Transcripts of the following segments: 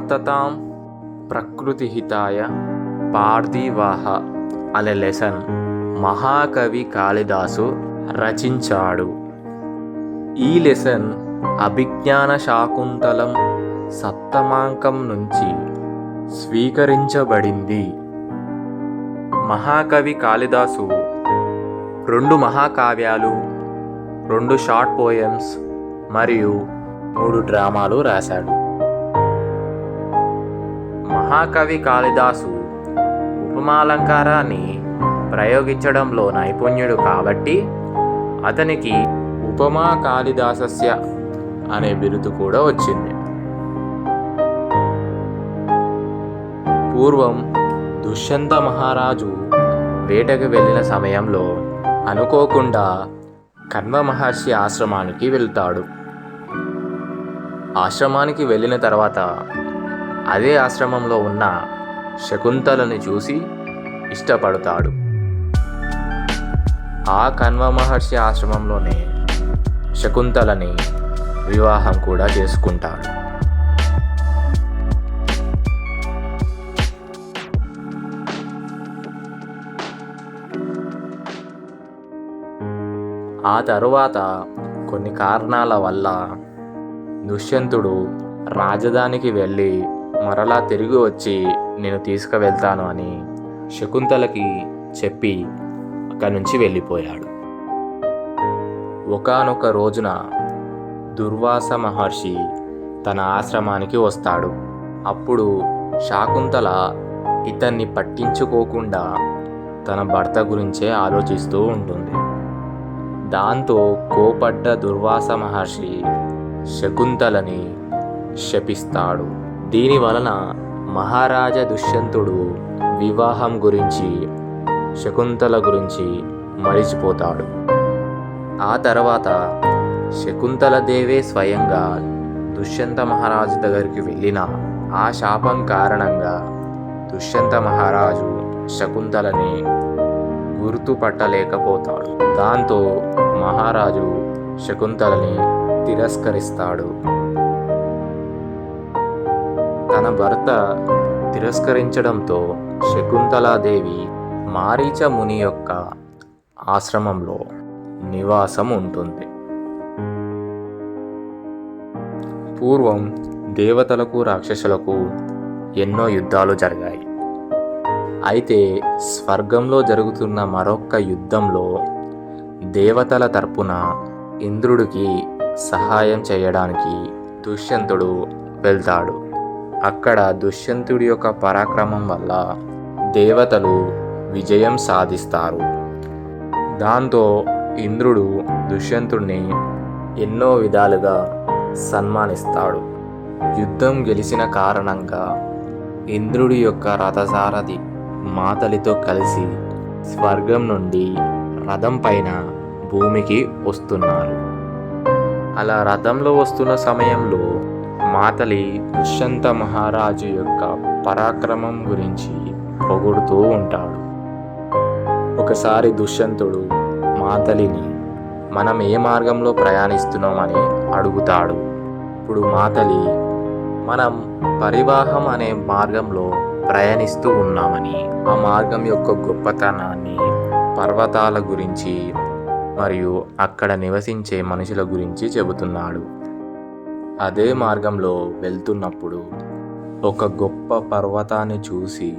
వర్తతాం ప్రకృతిహితాయ పార్థివాహ అనే లెసన్ మహాకవి కాళిదాసు రచించాడు. ఈ లెసన్ అభిజ్ఞాన శాకుంతలం సప్తమాంకం నుంచి స్వీకరించబడింది. మహాకవి కాళిదాసు 2 మహాకావ్యాలు, 2 షార్ట్ పోయమ్స్ మరియు 3 డ్రామాలు రాశాడు. మహాకవి కాళిదాసు ఉపమాలంకారాన్ని ప్రయోగించడంలో నైపుణ్యుడు కాబట్టి అతనికి ఉపమా కాళిదాసస్య అనే బిరుదు కూడా వచ్చింది. పూర్వం దుష్యంత మహారాజు వేటకు వెళ్ళిన సమయంలో అనుకోకుండా కణ్వ మహర్షి ఆశ్రమానికి వెళ్తాడు. ఆశ్రమానికి వెళ్ళిన తర్వాత అదే ఆశ్రమంలో ఉన్న శకుంతలని చూసి ఇష్టపడతాడు. ఆ కణ్వ మహర్షి ఆశ్రమంలోనే శకుంతలని వివాహం కూడా చేసుకుంటాడు. ఆ తరువాత కొన్ని కారణాల వల్ల దుష్యంతుడు రాజధానికి వెళ్ళి మరలా తిరిగి వచ్చి నేను తీసుకువెళ్తాను అని శకుంతలకి చెప్పి అక్కడి నుంచి వెళ్ళిపోయాడు. ఒకానొక రోజున దుర్వాస మహర్షి తన ఆశ్రమానికి వస్తాడు. అప్పుడు శాకుంతల ఇతన్ని పట్టించుకోకుండా తన భర్త గురించే ఆలోచిస్తూ ఉంటుంది. దాంతో కోపడ్డ దుర్వాస మహర్షి శకుంతలని శపిస్తాడు. దీని వలన మహారాజా దుష్యంతుడు వివాహం గురించి, శకుంతల గురించి మరిచిపోతాడు. ఆ తర్వాత శకుంతల దేవే స్వయంగా దుష్యంత మహారాజు దగ్గరికి వెళ్ళిన ఆ శాపం కారణంగా దుష్యంత మహారాజు శకుంతలని గుర్తుపట్టలేకపోతాడు. దాంతో మహారాజు శకుంతలని తిరస్కరిస్తాడు. తన భర్త తిరస్కరించడంతో శకుంతలాదేవి మారీచ ముని యొక్క ఆశ్రమంలో నివాసం ఉంటుంది. పూర్వం దేవతలకు రాక్షసులకు ఎన్నో యుద్ధాలు జరిగాయి. అయితే స్వర్గంలో జరుగుతున్న మరొక యుద్ధంలో దేవతల తరపున ఇంద్రుడికి సహాయం చేయడానికి దుష్యంతుడు వెళ్తాడు. అక్కడ దుష్యంతుడి యొక్క పరాక్రమం వల్ల దేవతలు విజయం సాధిస్తారు. దాంతో ఇంద్రుడు దుష్యంతుడిని ఎన్నో విధాలుగా సన్మానిస్తాడు. యుద్ధం గెలిచిన కారణంగా ఇంద్రుడి యొక్క రథసారథి మాతలితో కలిసి స్వర్గం నుండి రథం పైన భూమికి వస్తున్నారు. అలా రథంలో వస్తున్న సమయంలో మాతలి దుష్యంత మహారాజు యొక్క పరాక్రమం గురించి పొగుడుతూ ఉంటాడు. ఒకసారి దుష్యంతుడు మాతలిని మనం ఏ మార్గంలో ప్రయాణిస్తున్నామని అడుగుతాడు. ఇప్పుడు మాతలి మనం పరివాహం అనే మార్గంలో ప్రయాణిస్తూ ఉన్నామని, ఆ మార్గం యొక్క గొప్పతనాన్ని, పర్వతాల గురించి మరియు అక్కడ నివసించే మనుషుల గురించి చెబుతున్నాడు. అదే మార్గంలో వెళ్తున్నప్పుడు ఒక గొప్ప పర్వతాన్ని చూసి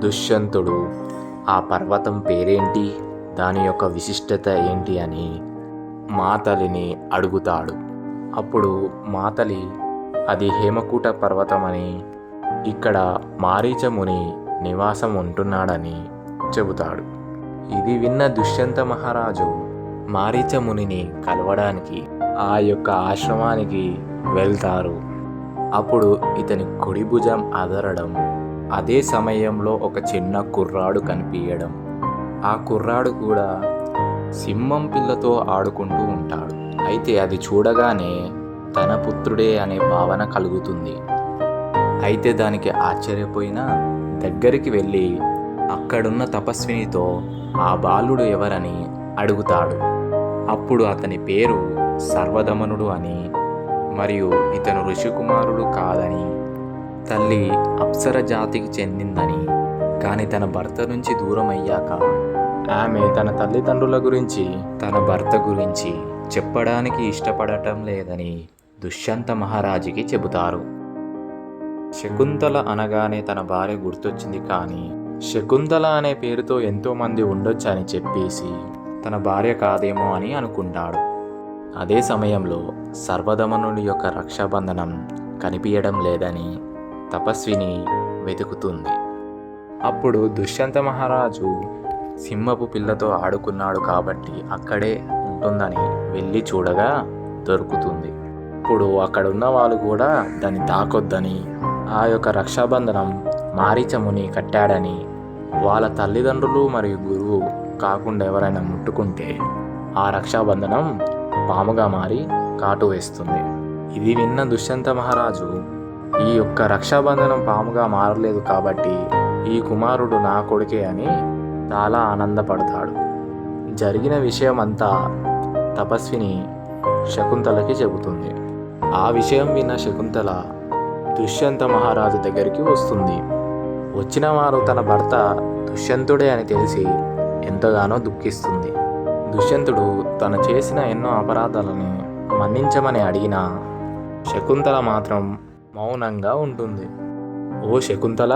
దుష్యంతుడు ఆ పర్వతం పేరేంటి, దాని యొక్క విశిష్టత ఏంటి అని మాతలిని అడుగుతాడు. అప్పుడు మాతలి అది హేమకూట పర్వతమని, ఇక్కడ మారీచ ముని నివాసం ఉంటున్నాడని చెబుతాడు. ఇది విన్న దుష్యంత మహారాజు మారీచ మునిని కలవడానికి ఆ యొక్క ఆశ్రమానికి వెళ్తారు. అప్పుడు ఇతని కుడి భుజం అదరడం, అదే సమయంలో ఒక చిన్న కుర్రాడు కనిపించడం, ఆ కుర్రాడు కూడా సింహం పిల్లతో ఆడుకుంటూ ఉంటాడు. అయితే అది చూడగానే తన పుత్రుడే అనే భావన కలుగుతుంది. అయితే దానికి ఆశ్చర్యపోయినా దగ్గరికి వెళ్ళి అక్కడున్న తపస్వినితో ఆ బాలుడు ఎవరని అడుగుతాడు. అప్పుడు అతని పేరు సర్వదమనుడు అని మరియు ఇతను ఋషికుమారుడు కాదని తల్లి అప్సర జాతికి చెందిందని, కానీ తన భర్త నుంచి దూరం అయ్యాక ఆమె తన తల్లిదండ్రుల గురించి, తన భర్త గురించి చెప్పడానికి ఇష్టపడటం లేదని దుష్యంత మహారాజుకి చెబుతారు. శకుంతల అనగానే తన భార్య గుర్తొచ్చింది, కానీ శకుంతల అనే పేరుతో ఎంతోమంది ఉండొచ్చు అని చెప్పేసి తన భార్య కాదేమో అని అనుకుంటాడు. అదే సమయంలో సర్వదమనుడి యొక్క రక్షాబంధనం కనిపించడం లేదని తపస్విని వెతుకుతుంది. అప్పుడు దుష్యంత మహారాజు సింహపు పిల్లతో ఆడుకున్నాడు కాబట్టి అక్కడే ఉంటుందని వెళ్ళి చూడగా దొరుకుతుంది. ఇప్పుడు అక్కడున్న వాళ్ళు కూడా దాన్ని తాకొద్దని, ఆ యొక్క రక్షాబంధనం మారీచముని కట్టాడని, వాళ్ళ తల్లిదండ్రులు మరియు గురువు కాకుండా ఎవరైనా ముట్టుకుంటే ఆ రక్షాబంధనం పాముగా మారి కాటు వేస్తుంది. ఇది విన్న దుష్యంత మహారాజు ఈ యొక్క రక్షాబంధనం పాముగా మారలేదు కాబట్టి ఈ కుమారుడు నా కొడుకే అని చాలా ఆనందపడతాడు. జరిగిన విషయం అంతా తపస్విని శకుంతలకి చెబుతుంది. ఆ విషయం విన్న శకుంతల దుష్యంత మహారాజు దగ్గరికి వస్తుంది. వచ్చిన వారు తన భర్త దుష్యంతుడే అని తెలిసి ఎంతగానో దుఃఖిస్తుంది. దుష్యంతుడు తను చేసిన ఎన్నో అపరాధాలను మన్నించమని అడిగినా శకుంతల మాత్రం మౌనంగా ఉంటుంది. ఓ శకుంతల,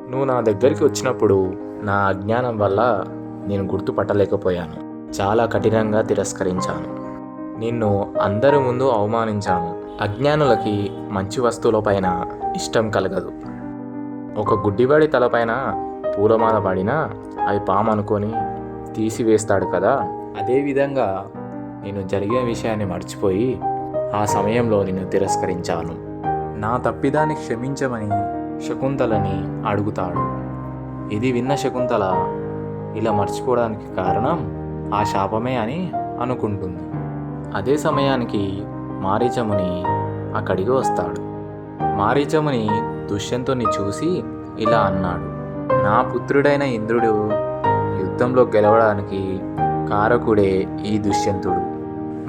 నువ్వు నా దగ్గరికి వచ్చినప్పుడు నా అజ్ఞానం వల్ల నేను గుర్తుపట్టలేకపోయాను. చాలా కఠినంగా తిరస్కరించాను. నిన్ను అందరి ముందు అవమానించాను. అజ్ఞానులకి మంచి వస్తువులపైన ఇష్టం కలగదు. ఒక గుడ్డివాడి తలపైన పూలమాల పడినా అది పాము అనుకొని తీసివేస్తాడు కదా, అదేవిధంగా నేను జరిగిన విషయాన్ని మర్చిపోయి ఆ సమయంలో నిన్ను తిరస్కరించాను. నా తప్పిదాన్ని క్షమించమని శకుంతలని అడుగుతాడు. ఇది విన్న శకుంతల ఇలా మర్చిపోవడానికి కారణం ఆ శాపమే అని అనుకుంటుంది. అదే సమయానికి మారీచముని అక్కడికి వస్తాడు. మారీచముని దుష్యంతుని చూసి ఇలా అన్నాడు, నా పుత్రుడైన ఇంద్రుడు యుద్ధంలో గెలవడానికి కారకుడే ఈ దుష్యంతుడు.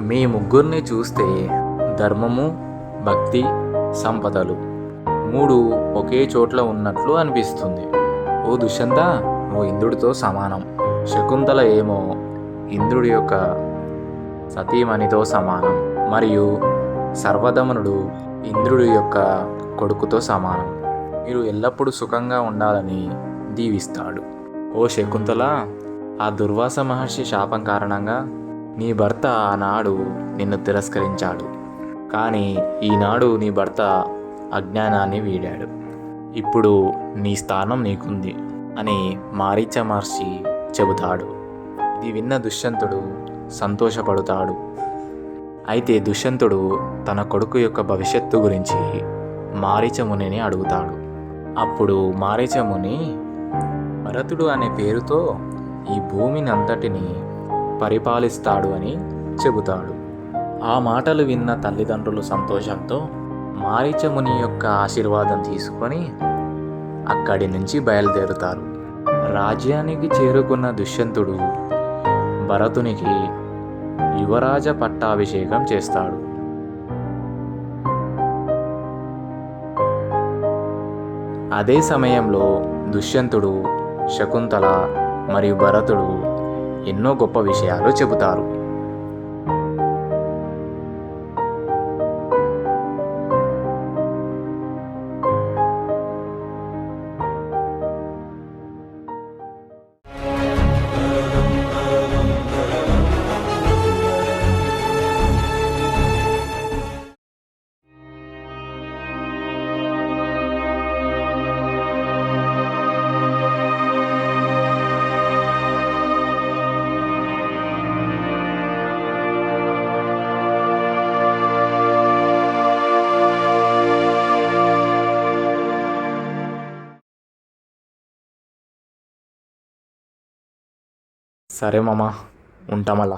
మీ ముగ్గురిని చూస్తే ధర్మము, భక్తి, సంపదలు మూడు ఒకే చోట్ల ఉన్నట్లు అనిపిస్తుంది. ఓ దుష్యంత, నువ్వు ఇంద్రుడితో సమానం. శకుంతల ఏమో ఇంద్రుడి యొక్క సతీమణితో సమానం, మరియు సర్వదమనుడు ఇంద్రుడి యొక్క కొడుకుతో సమానం. మీరు ఎల్లప్పుడూ సుఖంగా ఉండాలని దీవిస్తాడు. ఓ శకుంతల, ఆ దుర్వాస మహర్షి శాపం కారణంగా నీ భర్త ఆనాడు నిన్ను తిరస్కరించాడు, కానీ ఈనాడు నీ భర్త అజ్ఞానాన్ని వీడాడు. ఇప్పుడు నీ స్థానం నీకుంది అని మారీచ మహర్షి చెబుతాడు. ఇది విన్న దుష్యంతుడు సంతోషపడతాడు. అయితే దుష్యంతుడు తన కొడుకు యొక్క భవిష్యత్తు గురించి మారీచమునిని అడుగుతాడు. అప్పుడు మారీచముని భరతుడు అనే పేరుతో ఈ భూమిని అంతటిని పరిపాలిస్తాడు అని చెబుతాడు. ఆ మాటలు విన్న తల్లిదండ్రులు సంతోషంతో మారీచముని యొక్క ఆశీర్వాదం తీసుకొని అక్కడి నుంచి బయలుదేరుతారు. రాజ్యానికి చేరుకున్న దుష్యంతుడు భరతునికి యువరాజ పట్టాభిషేకం చేస్తాడు. అదే సమయంలో దుష్యంతుడు, శకుంతల మరియు భరతుడు ఎన్నో గొప్ప విషయాలు చెబుతారు. సరే మామ, ఉంటామలా.